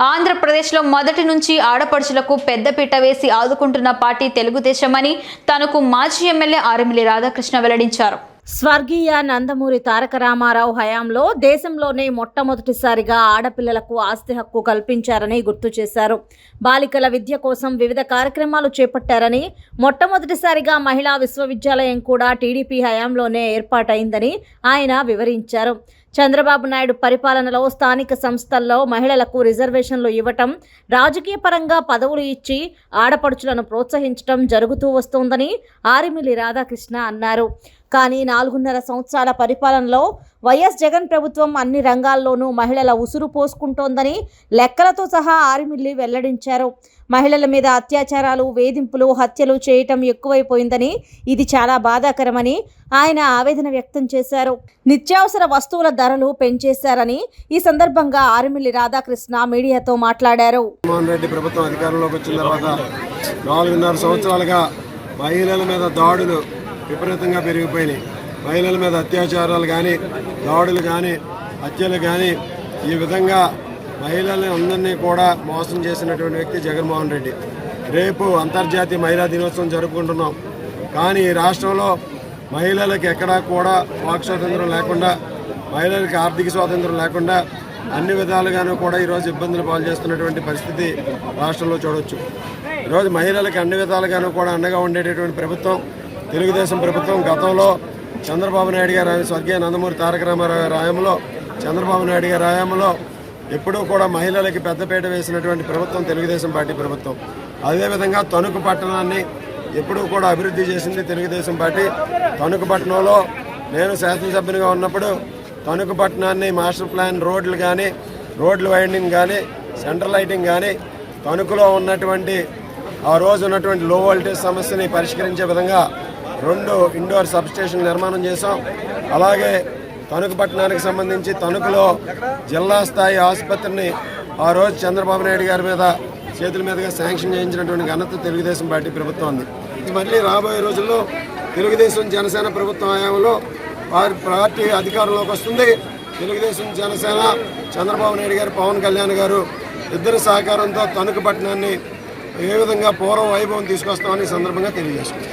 ఆంధ్రప్రదేశ్లో మొదటి నుంచి ఆడపడుచులకు పెద్దపీట వేసి ఆదుకుంటున్న పార్టీ తెలుగుదేశమని తనకు మాజీ ఎమ్మెల్యే ఆర్ఎంఎల్ఏ రాధాకృష్ణ వెల్లడించారు. స్వర్గీయ నందమూరి తారక రామారావు హయాంలో దేశంలోనే మొట్టమొదటిసారిగా ఆడపిల్లలకు ఆస్తి హక్కు కల్పించారని గుర్తు చేశారు. బాలికల విద్య కోసం వివిధ కార్యక్రమాలు చేపట్టారని, మొట్టమొదటిసారిగా మహిళా విశ్వవిద్యాలయం కూడా టీడీపీ హయాంలోనే ఏర్పాటైందని ఆయన వివరించారు. చంద్రబాబు నాయుడు పరిపాలనలో స్థానిక సంస్థల్లో మహిళలకు రిజర్వేషన్లు ఇవ్వటం, రాజకీయ పరంగా పదవులు ఇచ్చి ఆడపడుచులను ప్రోత్సహించడం జరుగుతూ వస్తోందని ఆర్ఎంఎల్ఏ రాధాకృష్ణ అన్నారు. కానీ 4.5 సంవత్సరాల పరిపాలనలో వైఎస్ జగన్ ప్రభుత్వం అన్ని రంగాల్లోనూ మహిళల ఉసురు పోసుకుంటోందని లెక్కలతో సహా ఆర్ఎంఎల్ఏ వెల్లడించారు. మహిళల మీద అత్యాచారాలు, వేధింపులు, హత్యలు చేయటం ఎక్కువైపోయిందని, ఇది చాలా బాధాకరమని ఆయన ఆవేదన వ్యక్తం చేశారు. నిత్యావసర వస్తువుల ధరలు పెంచేశారని ఈ సందర్భంగా ఆర్ఎంఎల్ఏ రాధాకృష్ణ మీడియాతో మాట్లాడారు. జగన్మోహన్ రెడ్డి ప్రభుత్వం అధికారంలోకి వచ్చిన తర్వాత 4.5 సంవత్సరాలుగా మహిళల మీద దాడులు విపరీతంగా పెరిగిపోయినాయి. మహిళల మీద అత్యాచారాలు కానీ, దాడులు కానీ, హత్యలు కానీ, ఈ విధంగా మహిళల్ని అందరినీ కూడా మోసం చేసినటువంటి వ్యక్తి జగన్మోహన్ రెడ్డి. రేపు అంతర్జాతీయ మహిళా దినోత్సవం జరుపుకుంటున్నాం. కానీ ఈ రాష్ట్రంలో మహిళలకు ఎక్కడా కూడా వాక్ స్వాతంత్రం లేకుండా, మహిళలకు ఆర్థిక స్వాతంత్రం లేకుండా అన్ని విధాలుగానూ కూడా ఈరోజు ఇబ్బందులు పాలు చేస్తున్నటువంటి పరిస్థితి రాష్ట్రంలో చూడవచ్చు. ఈరోజు మహిళలకు అన్ని విధాలుగానూ కూడా అండగా ఉండేటటువంటి ప్రభుత్వం తెలుగుదేశం ప్రభుత్వం. గతంలో చంద్రబాబు నాయుడు గారు, స్వర్గీయ నందమూరి తారక రామారావు గారి హయాంలో, చంద్రబాబు నాయుడు గారి హయాంలో ఎప్పుడూ కూడా మహిళలకి పెద్దపీట వేసినటువంటి ప్రభుత్వం తెలుగుదేశం పార్టీ ప్రభుత్వం. అదేవిధంగా తణుకు పట్టణాన్ని ఎప్పుడూ కూడా అభివృద్ధి చేసింది తెలుగుదేశం పార్టీ. తణుకు పట్టణంలో నేను శాసనసభ్యునిగా ఉన్నప్పుడు తణుకు పట్టణాన్ని మాస్టర్ ప్లాన్ రోడ్లు కానీ, రోడ్లు వైండింగ్ కానీ, సెంట్రల్ లైటింగ్ కానీ, తణుకులో ఉన్నటువంటి ఆ రోజు ఉన్నటువంటి లో వోల్టేజ్ సమస్యని పరిష్కరించే విధంగా 2 ఇండోర్ సబ్స్టేషన్ నిర్మాణం చేశాం. అలాగే తణుకు పట్టణానికి సంబంధించి తణుకులో జిల్లా స్థాయి ఆసుపత్రిని ఆ రోజు చంద్రబాబు నాయుడు గారి మీద చేతుల మీదుగా శాంక్షన్ చేయించినటువంటి ఘనత తెలుగుదేశం పార్టీ ప్రభుత్వం ఉంది. మళ్ళీ రాబోయే రోజుల్లో తెలుగుదేశం జనసేన ప్రభుత్వం హయాంలో పార్టీ అధికారంలోకి వస్తుంది. తెలుగుదేశం జనసేన, చంద్రబాబు నాయుడు గారు, పవన్ కళ్యాణ్ గారు ఇద్దరి సహకారంతో తణుకు పట్టణాన్ని ఏ విధంగా పూర్వ వైభవం తీసుకొస్తామని సందర్భంగా తెలియజేస్తున్నాం.